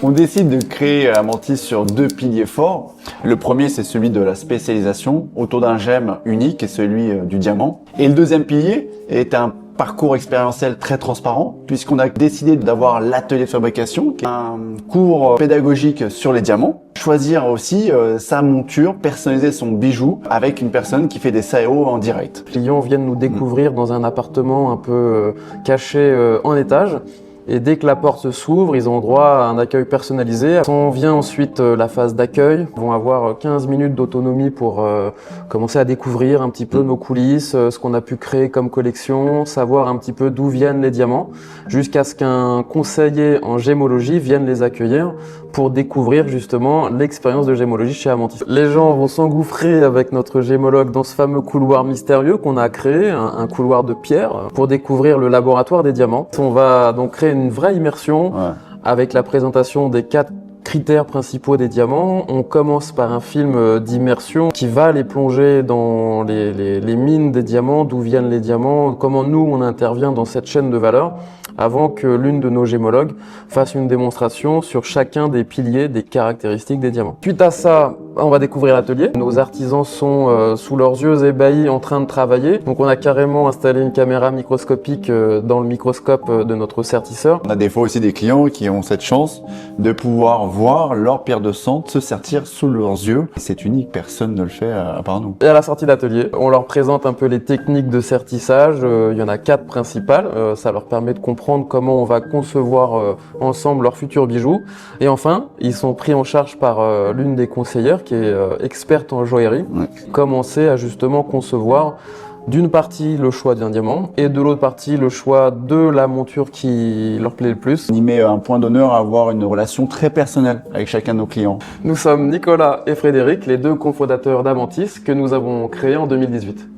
On décide de créer Amantis sur deux piliers forts. Le premier, c'est celui de la spécialisation autour d'un gemme unique et celui du diamant. Et le deuxième pilier est un parcours expérientiel très transparent puisqu'on a décidé d'avoir l'atelier de fabrication, qui est un cours pédagogique sur les diamants. Choisir aussi sa monture, personnaliser son bijou avec une personne qui fait des SAO en direct. Les clients viennent nous découvrir dans un appartement un peu caché en étage. Et dès que la porte s'ouvre, ils ont droit à un accueil personnalisé. On vient ensuite la phase d'accueil. Ils vont avoir 15 minutes d'autonomie pour commencer à découvrir un petit peu nos coulisses, ce qu'on a pu créer comme collection, savoir un petit peu d'où viennent les diamants, jusqu'à ce qu'un conseiller en gémologie vienne les accueillir pour découvrir justement l'expérience de gémologie chez Amantis. Les gens vont s'engouffrer avec notre gémologue dans ce fameux couloir mystérieux qu'on a créé, un couloir de pierre, pour découvrir le laboratoire des diamants. On va donc créer une vraie immersion avec la présentation des 4 critères principaux des diamants. On commence par un film d'immersion qui va les plonger dans les mines des diamants, d'où viennent les diamants, comment nous on intervient dans cette chaîne de valeur, avant que l'une de nos gémologues fasse une démonstration sur chacun des piliers des caractéristiques des diamants. Suite à ça, on va découvrir l'atelier. Nos artisans sont sous leurs yeux ébahis en train de travailler. Donc on a carrément installé une caméra microscopique dans le microscope de notre sertisseur. On a des fois aussi des clients qui ont cette chance de pouvoir voir leur pierre de sang se sertir sous leurs yeux. C'est unique, personne ne le fait à part nous. Et à la sortie d'atelier, on leur présente un peu les techniques de sertissage. Il y en a 4 principales. Ça leur permet de comprendre comment on va concevoir ensemble leurs futurs bijoux. Et enfin, ils sont pris en charge par l'une des conseillères qui est experte en joaillerie. Commencer à justement concevoir d'une partie le choix d'un diamant et de l'autre partie le choix de la monture qui leur plaît le plus. On y met un point d'honneur à avoir une relation très personnelle avec chacun de nos clients. Nous sommes Nicolas et Frédéric, les 2 cofondateurs d'Amantis que nous avons créés en 2018.